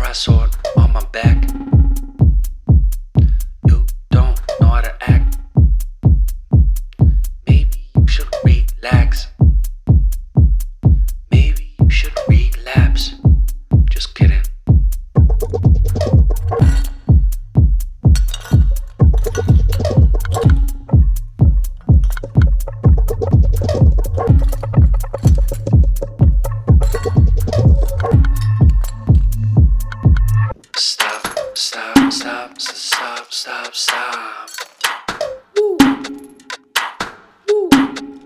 brass sword on my back. You don't know how to act. Maybe you should relax. Maybe you should relapse. Just kidding. Stop, stop, stop, stop, stop. Woo. Woo.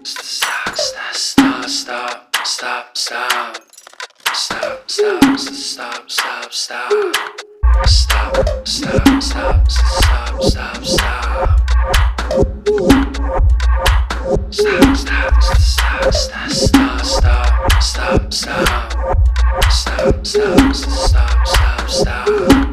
Stop, stop, stop, stop, stop, stop. Stop, stop, stop, stop, stop. Stop, stop, stop, stop, stop, stop. Woo. Stop, stop, stop, stop, stop, stop, stop, stop. Stop, stop, stop, stop, stop.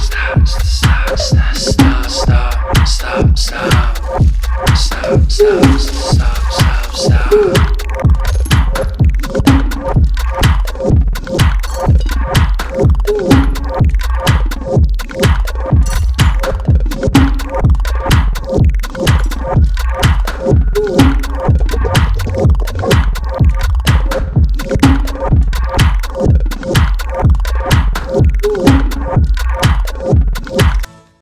Stop.